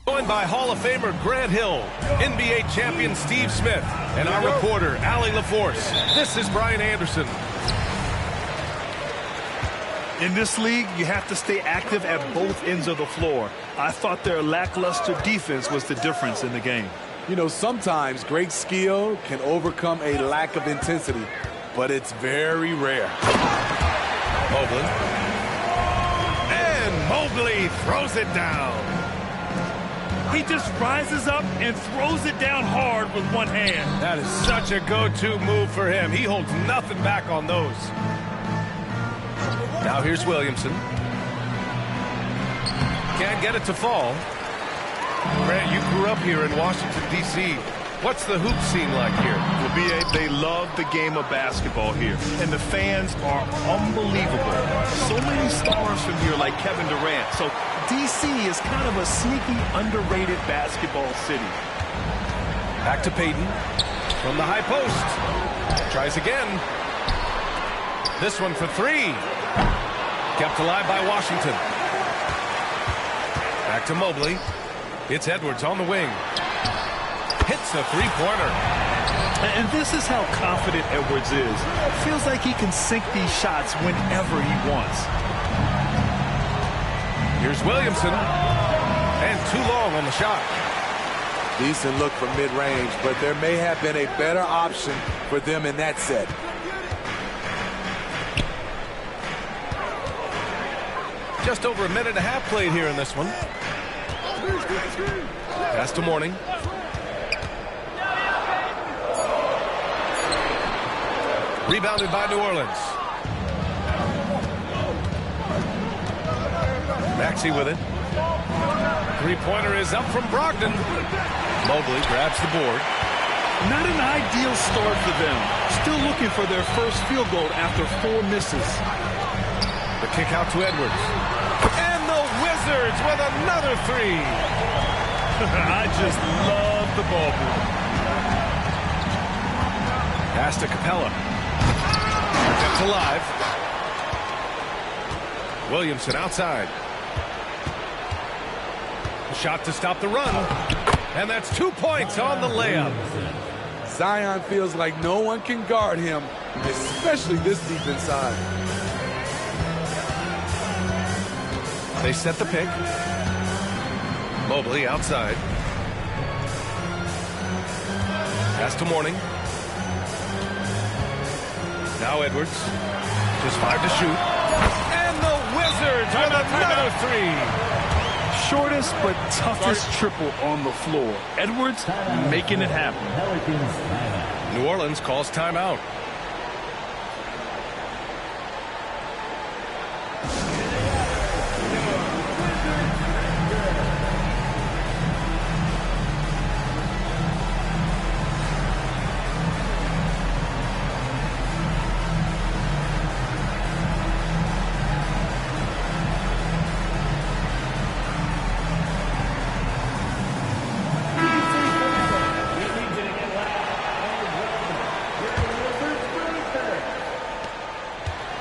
Joined by Hall of Famer Grant Hill, NBA champion Steve Smith, and our reporter, Allie LaForce. This is Brian Anderson. In this league, you have to stay active at both ends of the floor. I thought their lackluster defense was the difference in the game. You know, sometimes great skill can overcome a lack of intensity, but it's very rare. Mobley. And Mobley throws it down. He just rises up and throws it down hard with one hand. That is such a go-to move for him. He holds nothing back on those. Now here's Williamson. Can't get it to fall. Grant, you grew up here in Washington, D.C. What's the hoop scene like here? Well, B.A., they love the game of basketball here, and the fans are unbelievable. So many stars from here, like Kevin Durant. So D.C. is kind of a sneaky, underrated basketball city. Back to Payton from the high post. Tries again. This one for three. Kept alive by Washington. Back to Mobley. It's Edwards on the wing. Hits a three-pointer. And this is how confident Edwards is. Feels like he can sink these shots whenever he wants. Here's Williamson. And too long on the shot. Decent look from mid-range, but there may have been a better option for them in that set. Just over a minute and a half played here in this one. Pass to Mourning. Rebounded by New Orleans. Maxey with it. Three-pointer is up from Brogdon. Mobley grabs the board. Not an ideal start for them. Still looking for their first field goal after 4 misses. The kick out to Edwards. And the Wizards with another three. I just love the ball boy. Pass to Capella. Kept alive. Williamson outside. Shot to stop the run. And that's 2 points on the layup. Zion feels like no one can guard him, especially this deep inside. They set the pick. Mobley outside. Pass to Mourning. Now Edwards. Just 5 to shoot. And the Wizards with another three. Shortest but toughest triple on the floor. Edwards making it happen. New Orleans calls timeout.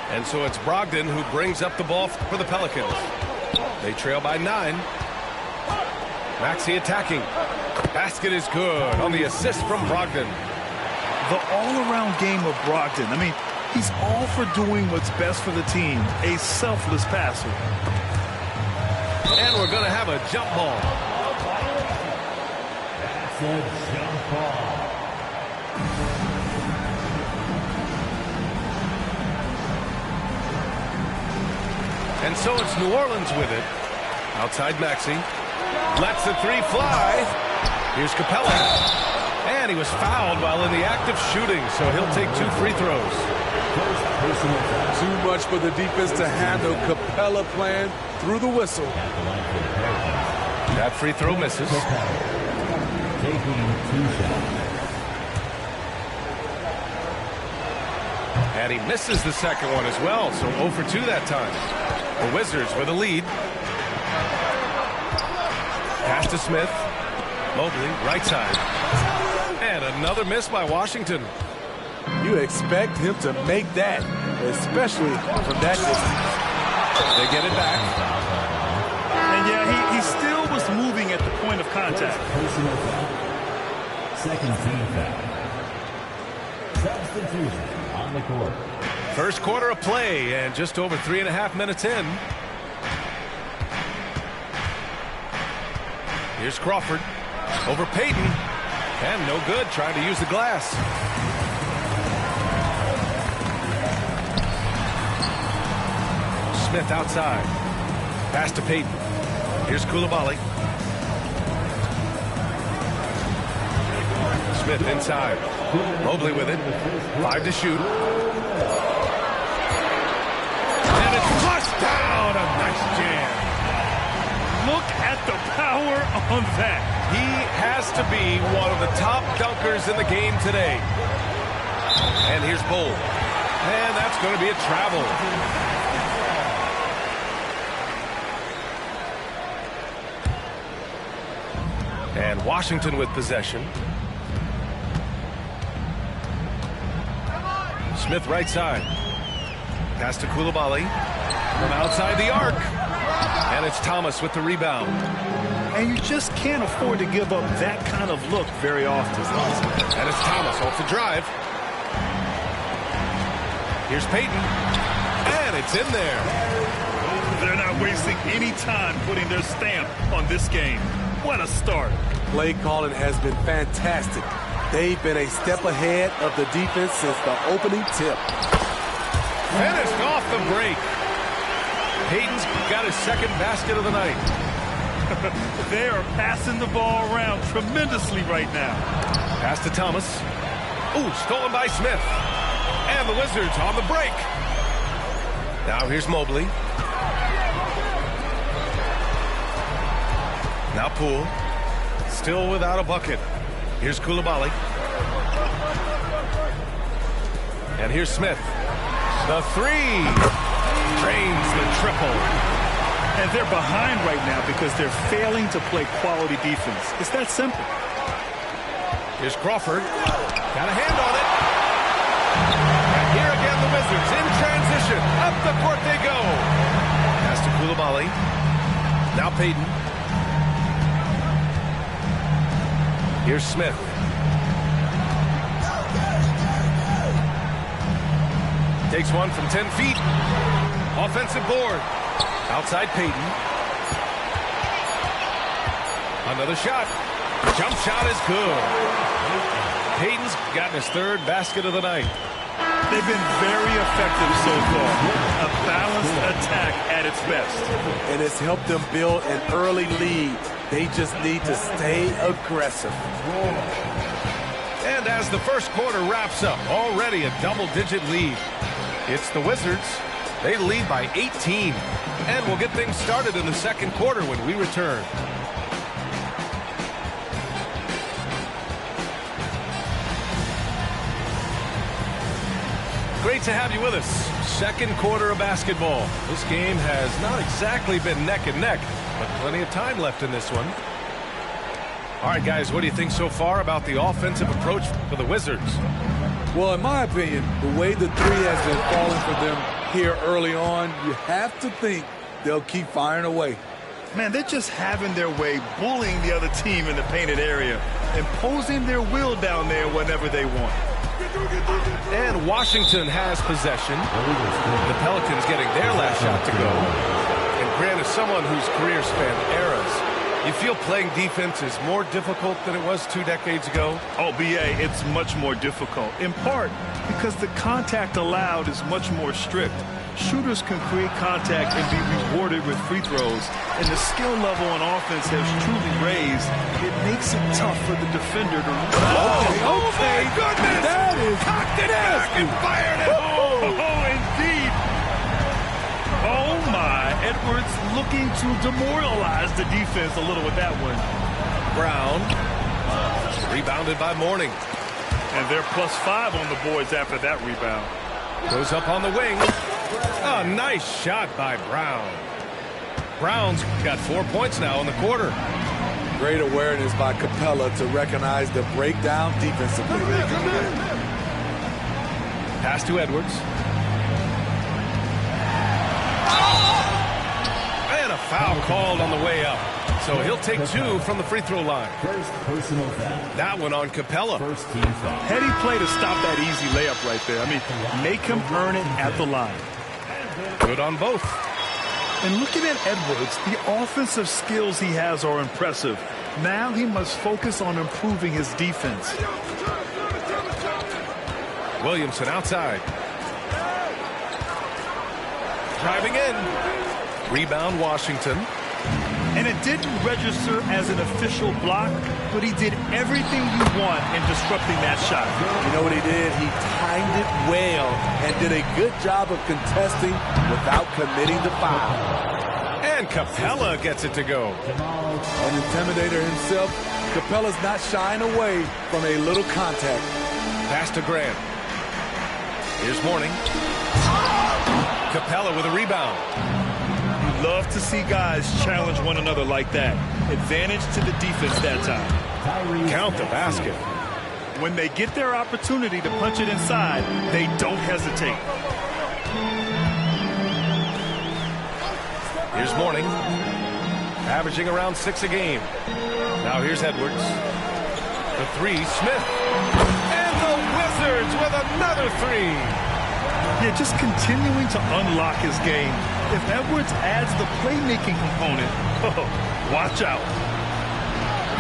And so it's Brogdon who brings up the ball for the Pelicans. They trail by 9. Maxey attacking. Basket is good on the assist from Brogdon. The all-around game of Brogdon. I mean, he's all for doing what's best for the team. A selfless passer. And we're going to have a jump ball. That's a jump ball. And so it's New Orleans with it. Outside Maxey. Lets the three fly. Here's Capella. And he was fouled while in the act of shooting, so he'll take 2 free throws. Too much for the defense to handle. Capella playing through the whistle. That free throw misses. And he misses the second one as well, so 0 for 2 that time. The Wizards with a lead. Pass to Smith. Mobley, right side. And another miss by Washington. You expect him to make that, especially from that distance. They get it back. And yeah, he still was moving at the point of contact. Second team foul. Substitution on the court. First quarter of play and just over 3.5 minutes in. Here's Crawford over Payton. And no good, trying to use the glass. Smith outside. Pass to Payton. Here's Coulibaly. Smith inside. Mobley with it. 5 to shoot. And it's flushed down. A nice jam. Look at the power on that. He has to be one of the top dunkers in the game today. And here's Bull. And that's going to be a travel. And Washington with possession. Smith right side. Pass to Coulibaly. From outside the arc. And it's Thomas with the rebound. And you just can't afford to give up that kind of look very often. And it's Thomas off the drive. Here's Payton. And it's in there. They're not wasting any time putting their stamp on this game. What a start. Play calling has been fantastic. They've been a step ahead of the defense since the opening tip. Finished off the break. Payton's got his second basket of the night. They are passing the ball around tremendously right now. Pass to Thomas. Ooh, stolen by Smith. And the Wizards on the break. Now here's Mobley. Now Poole. Still without a bucket. Here's Coulibaly. And here's Smith. The three. Drains the triple. And they're behind right now because they're failing to play quality defense. It's that simple. Here's Crawford. Got a hand on it. And here again the Wizards in transition. Up the court they go. Pass to Coulibaly. Now Payton. Here's Smith. Takes one from 10 feet. Offensive board. Outside Payton. Another shot. Jump shot is good. Payton's gotten his third basket of the night. They've been very effective so far. A balanced attack at its best. And it's helped them build an early lead. They just need to stay aggressive. And as the first quarter wraps up, already a double-digit lead. It's the Wizards. They lead by 18. And we'll get things started in the second quarter when we return. Great to have you with us. Second quarter of basketball. This game has not exactly been neck and neck, but plenty of time left in this one. All right, guys, what do you think so far about the offensive approach for the Wizards? Well, in my opinion, the way the three has been falling for them here early on, you have to think they'll keep firing away. Man, they're just having their way, bullying the other team in the painted area, imposing their will down there whenever they want. And Washington has possession. The Pelicans getting their last shot to go. And Grant, as someone whose career spanned eras, you feel playing defense is more difficult than it was 2 decades ago? Oh, B.A., it's much more difficult, in part because the contact allowed is much more strict. shooters can create contact and be rewarded with free throws, and the skill level on offense has truly raised. It makes it tough for the defender to... Oh my goodness! That is cocked it back and fired it home! Oh, indeed! Oh, my. Edwards looking to demoralize the defense a little with that one. Brown. Rebounded by Mourning. And they're +5 on the boards after that rebound. Goes up on the wing. Oh, nice shot by Brown. Brown's got 4 points now in the quarter. Great awareness by Capella to recognize the breakdown defensively. Pass to Edwards. And a foul called on the way up. So he'll take 2 from the free throw line. First personal foul. That one on Capella. First team foul. Heady play to stop that easy layup right there. I mean, make him earn it at the line. Good on both. And looking at Edwards, the offensive skills he has are impressive. Now he must focus on improving his defense. Williamson outside. Driving in. Rebound Washington. And it didn't register as an official block, but he did everything you want in disrupting that shot. You know what he did? He timed it well and did a good job of contesting without committing the foul. And Capella gets it to go. An intimidator himself, Capella's not shying away from a little contact. Pass to Grant. Here's Mourning. Capella with a rebound. Love to see guys challenge one another like that. Advantage to the defense that time. Count the basket. When they get their opportunity to punch it inside, they don't hesitate. Here's Mourning. Averaging around 6 a game. Now here's Edwards. The 3, Smith. And the Wizards with another 3. Yeah, just continuing to unlock his game. If Edwards adds the playmaking component, watch out.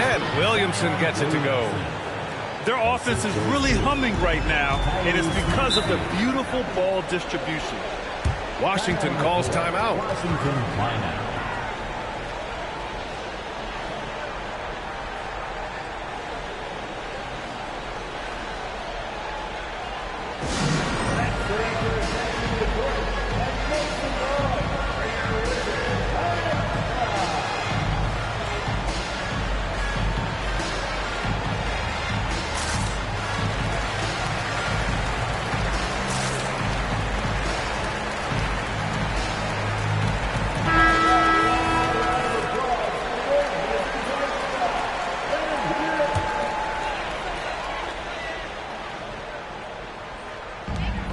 And Williamson gets it to go. Their offense is really humming right now, and it's because of the beautiful ball distribution. Washington calls timeout. Washington timeout.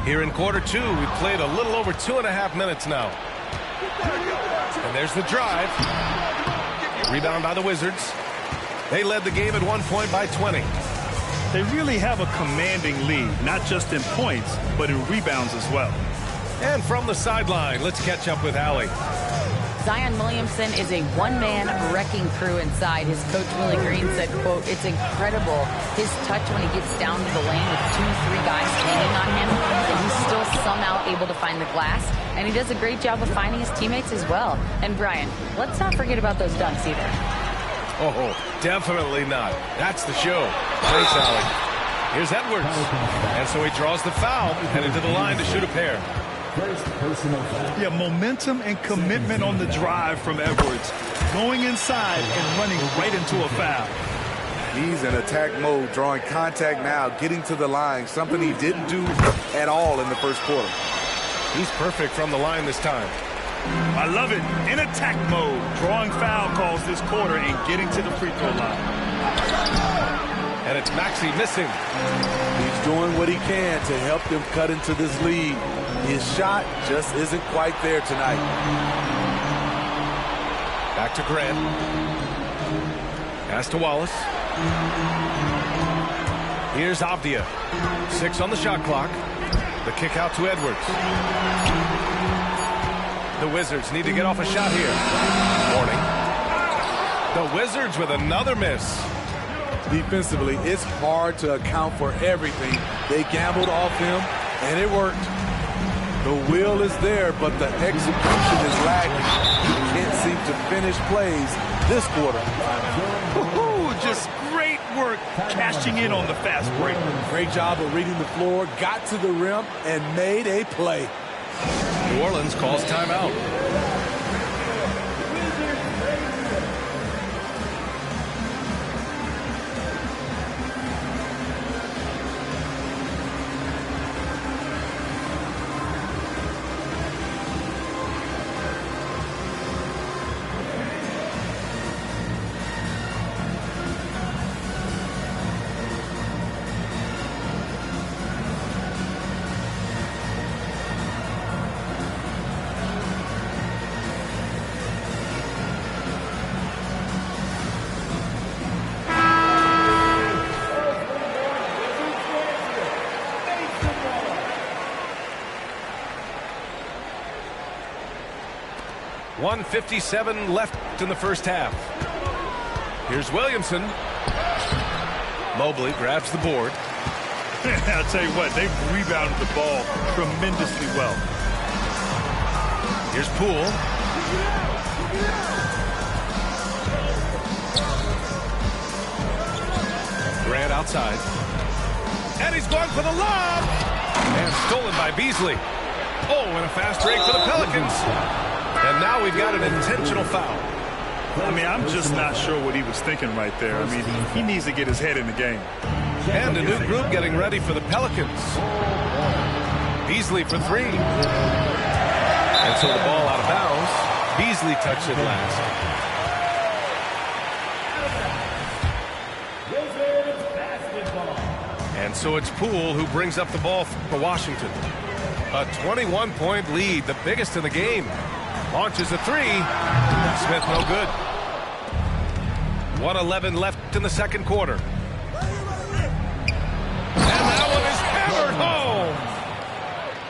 Here in quarter 2, we've played a little over 2.5 minutes now. And there's the drive. Rebound by the Wizards. They led the game at one point by 20. They really have a commanding lead, not just in points, but in rebounds as well. And from the sideline, let's catch up with Allie. Zion Williamson is a one-man wrecking crew inside. His coach, Willie Green, said, quote, "It's incredible his touch when he gets down to the lane with 2-3 guys hanging on him, and he's still somehow able to find the glass, and he does a great job of finding his teammates as well." And Brian, let's not forget about those dunks either. Oh, definitely not. That's the show. Thanks, Allie. Here's Edwards. And so he draws the foul, headed to the line to shoot a pair. First personal foul. Yeah, momentum and commitment on the drive from Edwards. Going inside and running right into a foul. He's in attack mode, drawing contact now, getting to the line, something he didn't do at all in the first quarter. He's perfect from the line this time. I love it. In attack mode, drawing foul calls this quarter and getting to the free throw line. And it's Maxey missing. He's doing what he can to help them cut into this lead. His shot just isn't quite there tonight. Back to Grant. Pass to Wallace. Here's Avdia. 6 on the shot clock. The kick out to Edwards. The Wizards need to get off a shot here. Mourning. The Wizards with another miss. Defensively, it's hard to account for everything. They gambled off him, and it worked. The will is there, but the execution is lacking. He can't seem to finish plays this quarter. Just great work cashing in on the fast break. Great job of reading the floor, got to the rim, and made a play. New Orleans calls timeout. .157 left in the first half. Here's Williamson. Mobley grabs the board. I'll tell you what, they've rebounded the ball tremendously well. Here's Poole. Grant outside. And he's going for the lob. And stolen by Beasley. Oh, and a fast break for the Pelicans. And now we've got an intentional foul. I mean, I'm just not sure what he was thinking right there. I mean, he needs to get his head in the game. And a new group getting ready for the Pelicans. Beasley for three. And so the ball out of bounds. Beasley touched it last. And so it's Poole who brings up the ball for Washington. A 21-point lead, the biggest in the game. Launches a three. Smith no good. 1:11 left in the second quarter. And that one is hammered home.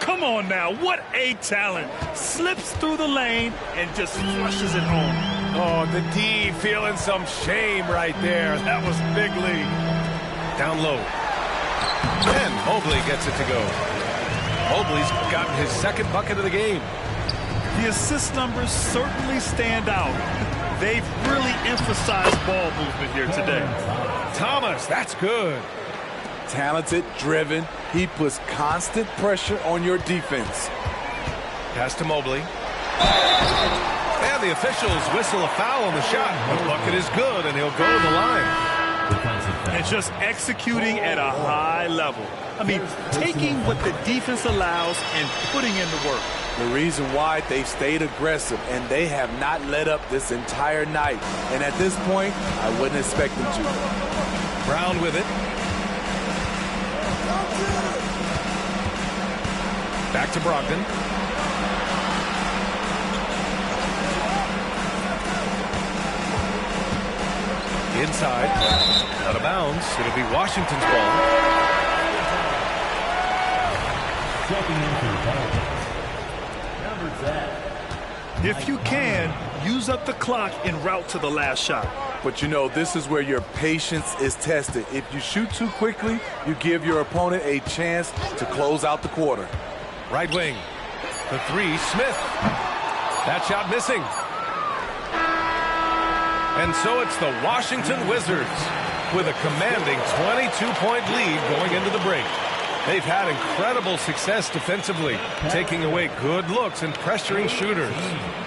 Come on now, what a talent. Slips through the lane and just flushes it home. Oh, the D feeling some shame right there. That was big league. Down low. And Mobley gets it to go. Mobley's gotten his second bucket of the game. The assist numbers certainly stand out. They've really emphasized ball movement here today. Thomas, that's good. Talented, driven. He puts constant pressure on your defense. Pass to Mobley. And the officials whistle a foul on the shot. The bucket is good, and he'll go to the line. And just executing at a high level. I mean, taking what the defense allows and putting in the work. The reason why they've stayed aggressive, and they have not let up this entire night. And at this point, I wouldn't expect them to. Brown with it. Back to Brogdon. Inside. Out of bounds. It'll be Washington's ball. Checking in for the Pelicans. Number 10. If you can, use up the clock en route to the last shot. But you know, this is where your patience is tested. If you shoot too quickly, you give your opponent a chance to close out the quarter. Right wing. The three, Smith. That shot missing. And so it's the Washington Wizards with a commanding 22-point lead going into the break. They've had incredible success defensively, taking away good looks and pressuring shooters.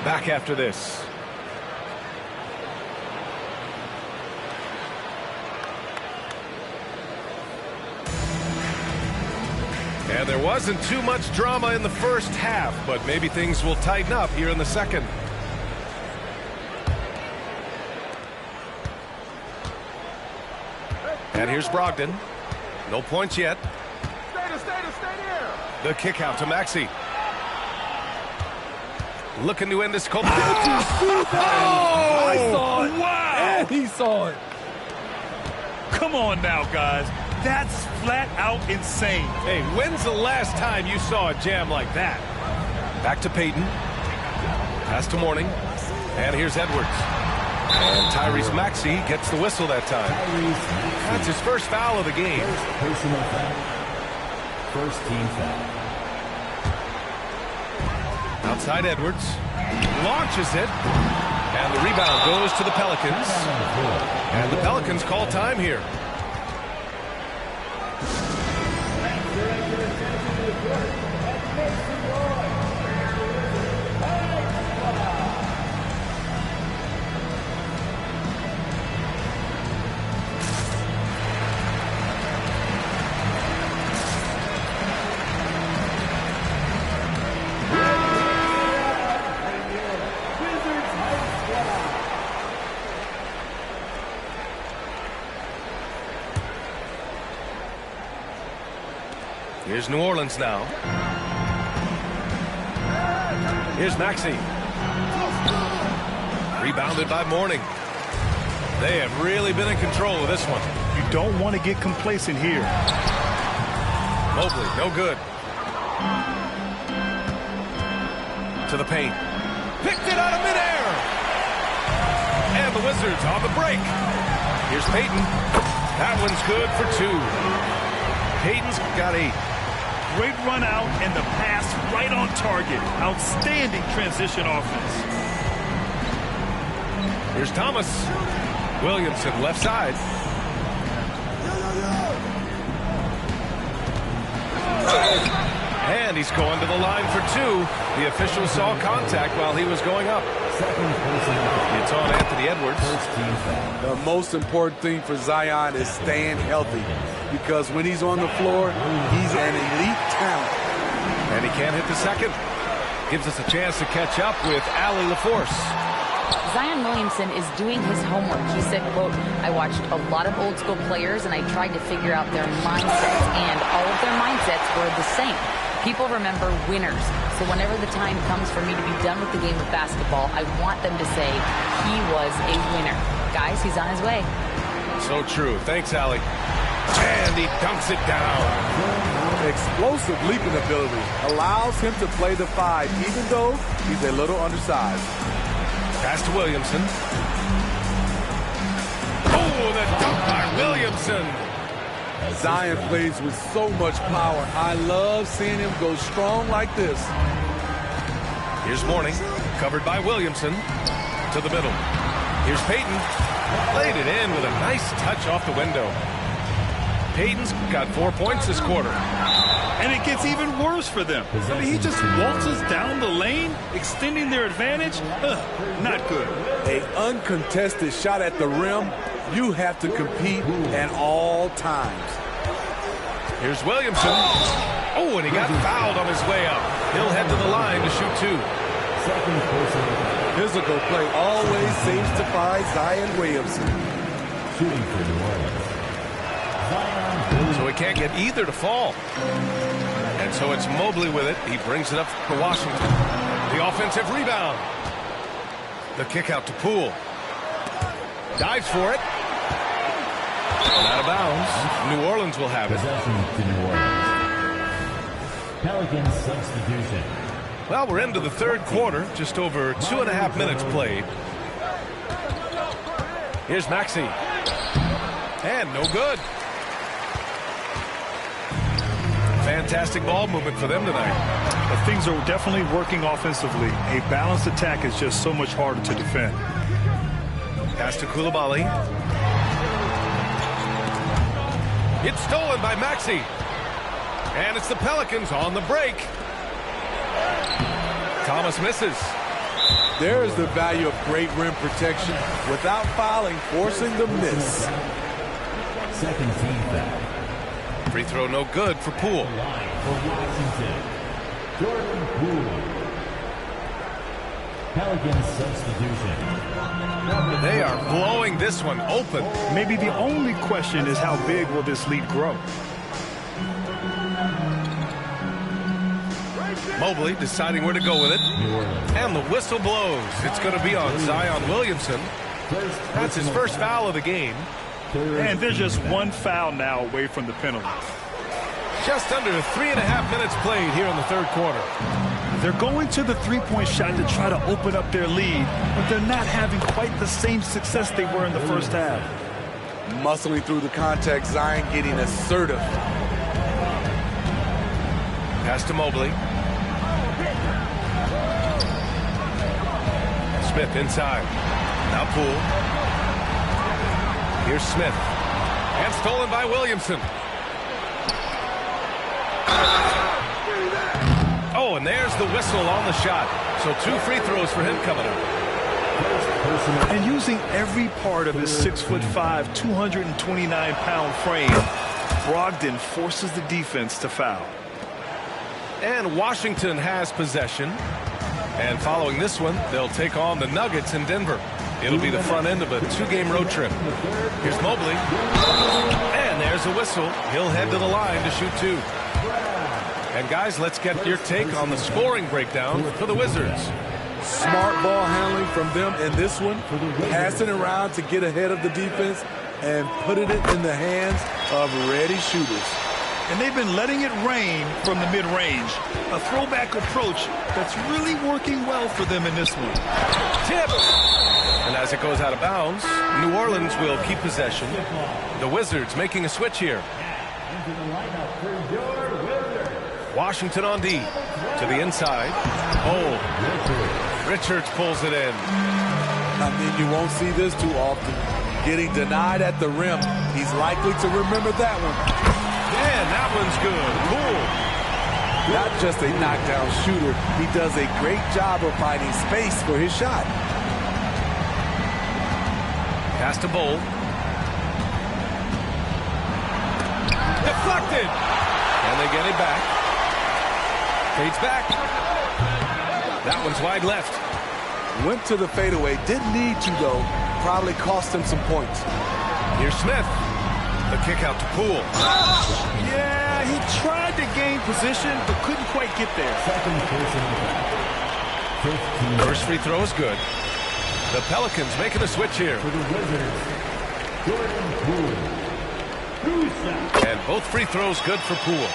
Back after this. And there wasn't too much drama in the first half, but maybe things will tighten up here in the second. And here's Brogdon. No points yet. The kick out to Maxey. Looking to end this cold. Oh! I saw it. Wow! And he saw it. Come on now, guys. That's flat out insane. Hey, when's the last time you saw a jam like that? Back to Payton. Pass to Mourning. And here's Edwards. And Tyrese Maxey gets the whistle that time. That's his first foul of the game. Personal foul. First team foul. Outside Edwards. Launches it. And the rebound goes to the Pelicans. And the Pelicans call time here. Here's New Orleans now. Here's Maxey. Rebounded by Mourning. They have really been in control of this one. You don't want to get complacent here. Mobley, no good. To the paint. Picked it out of midair. And the Wizards on the break. Here's Payton. That one's good for 2. Payton's got 8. Great run out and the pass right on target. Outstanding transition offense. Here's Thomas. Williamson left side. And he's going to the line for 2. The official saw contact while he was going up. It's on Anthony Edwards. The most important thing for Zion is staying healthy, because when he's on the floor, he's an elite talent. And he can't hit the second. Gives us a chance to catch up with Allie LaForce. Zion Williamson is doing his homework. He said, quote, I watched a lot of old school players and I tried to figure out their mindsets, and all of their mindsets were the same. People remember winners. So whenever the time comes for me to be done with the game of basketball, I want them to say he was a winner. Guys, he's on his way. So true. Thanks, Allie. And he dunks it down. Explosive leaping ability allows him to play the 5, even though he's a little undersized. Pass to Williamson. Oh, the dunk by Williamson. Zion plays with so much power. I love seeing him go strong like this. Here's Mourning, covered by Williamson. To the middle. Here's Payton. Played it in with a nice touch off the window. Payton's got 4 points this quarter. And it gets even worse for them. I mean, he just waltzes down the lane, extending their advantage. Not good. An uncontested shot at the rim. You have to compete at all times. Here's Williamson. Oh, and he got fouled on his way up. He'll head to the line to shoot 2. Physical play always seems to find Zion Williamson. Shooting for New Orleans. So he can't get either to fall. And so it's Mobley with it. He brings it up for Washington. The offensive rebound. The kick out to Poole. Dives for it. And out of bounds. New Orleans will have it. Possession to New Orleans. Pelicans substitution. Well, we're into the third quarter. Just over 2.5 minutes played. Here's Maxey. And no good. Fantastic ball movement for them tonight. But things are definitely working offensively. A balanced attack is just so much harder to defend. Pass to Coulibaly. It's stolen by Maxey. And it's the Pelicans on the break. Thomas misses. There's the value of great rim protection without fouling, forcing the miss. Second team foul. Free throw no good for Poole. For Washington, Jordan Poole. Pelicans substitution. They are blowing this one open. Maybe the only question is how big will this lead grow? Mobley deciding where to go with it. And the whistle blows. It's going to be on Zion Williamson. That's his first foul of the game. And there's just one foul now away from the penalty. Just under 3.5 minutes played here in the third quarter. They're going to the three-point shot to try to open up their lead, but they're not having quite the same success they were in the first half. Muscling through the contact, Zion getting assertive. Pass to Mobley. Smith inside. Now Poole. Here's Smith. And stolen by Williamson. Oh, and there's the whistle on the shot. So 2 free throws for him coming up. And using every part of his 6'5", 229-pound frame, Brogdon forces the defense to foul. And Washington has possession. And following this one, they'll take on the Nuggets in Denver. It'll be the front end of a 2-game road trip. Here's Mobley. And there's a whistle. He'll head to the line to shoot 2. And guys, let's get your take on the scoring breakdown for the Wizards. Smart ball handling from them in this one. Passing around to get ahead of the defense and putting it in the hands of ready shooters. And they've been letting it rain from the mid-range. A throwback approach that's really working well for them in this one. Tip! And as it goes out of bounds, New Orleans will keep possession. The Wizards making a switch here. Washington on D. To the inside. Oh, Richards pulls it in. I mean, you won't see this too often. Getting denied at the rim. He's likely to remember that one. And that one's good. Cool. Not just a knockdown shooter, he does a great job of finding space for his shot. Pass to Bull. Deflected. And they get it back. Fades back. That one's wide left. Went to the fadeaway. Didn't need to, though. Probably cost him some points. Here's Smith. The kick out to Poole. Yeah, he tried to gain position, but couldn't quite get there. First free throw is good. The Pelicans making a switch here. For the Wizards, Jordan Poole. And both free throws good for Poole.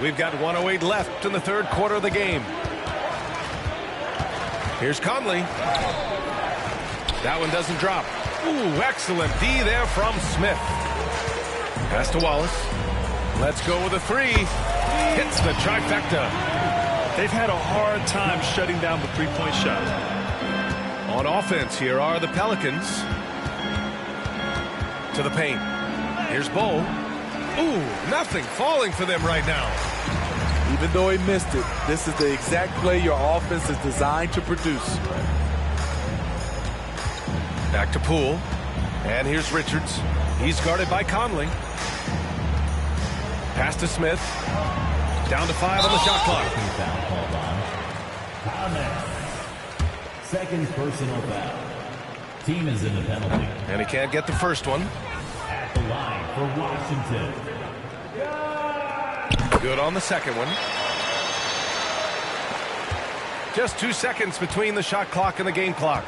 We've got 1:08 left in the third quarter of the game. Here's Conley. That one doesn't drop. Ooh, excellent D there from Smith. Pass to Wallace. Let's go with a 3. Hits the trifecta. They've had a hard time shutting down the three-point shot. On offense, here are the Pelicans. To the paint. Here's Bull. Ooh, nothing falling for them right now. Even though he missed it, this is the exact play your offense is designed to produce. Back to Poole. And here's Richards. He's guarded by Conley. Pass to Smith. Down to 5 on the shot clock. Foul called on. Second personal foul. Team is in the penalty. And he can't get the first one. At the line for Washington. Good on the second one. Just 2 seconds between the shot clock and the game clock.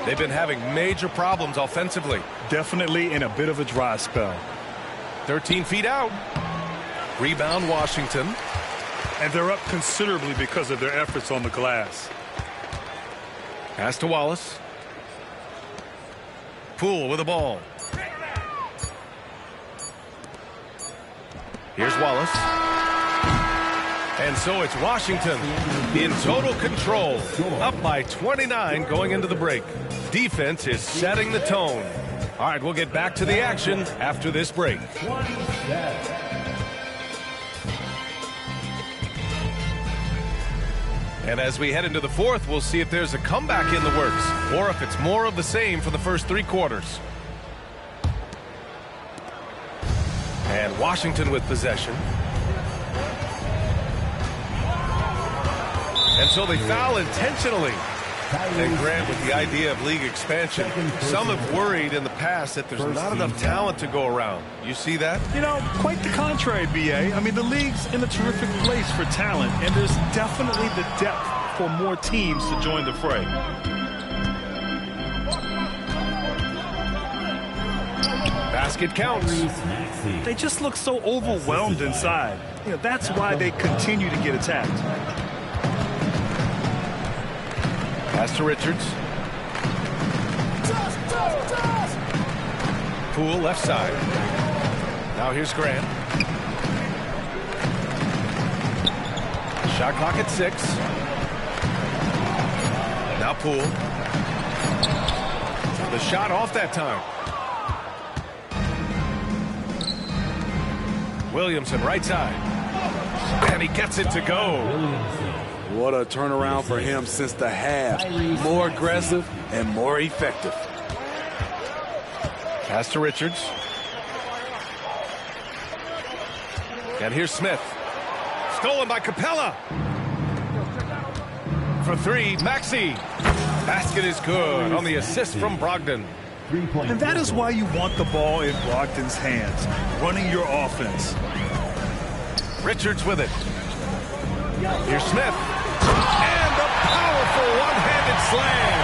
They've been having major problems offensively. Definitely in a bit of a dry spell. 13 feet out. Rebound Washington. And they're up considerably because of their efforts on the glass. Pass to Wallace. Poole with the ball. Here's Wallace. And so it's Washington in total control. Up by 29 going into the break. Defense is setting the tone. All right, we'll get back to the action after this break. And as we head into the fourth, we'll see if there's a comeback in the works or if it's more of the same for the first 3 quarters. And Washington with possession. And so they foul intentionally. And Grant, with the idea of league expansion, some have worried in the past that there's not enough talent to go around. You see that? You know, quite the contrary, B.A. I mean, the league's in a terrific place for talent, and there's definitely the depth for more teams to join the fray. Basket counts. They just look so overwhelmed inside. You know, that's why they continue to get attacked. Pass to Richards. Poole left side. Now here's Grant. Shot clock at 6. Now Poole. The shot off that time. Williamson right side. And he gets it to go. What a turnaround for him since the half. More aggressive and more effective. Pass to Richards. And here's Smith. Stolen by Capella. For 3, Maxey. Basket is good on the assist from Brogdon. And that is why you want the ball in Brogdon's hands, running your offense. Richards with it. Here's Smith. And a powerful one-handed slam.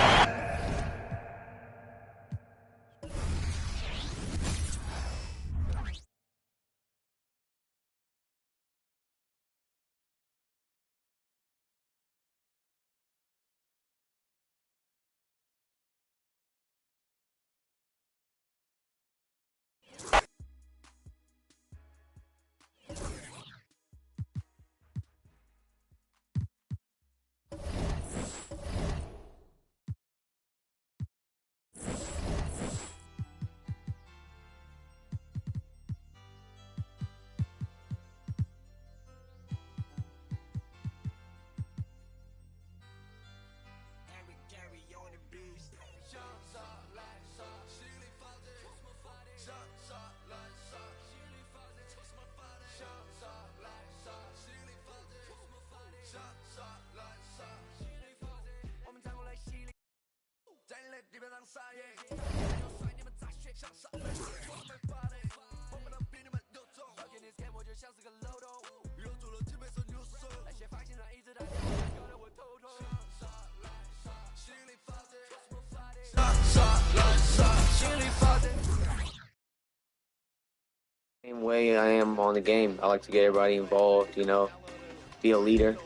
Same way I am on the game. I like to get everybody involved, you know, be a leader.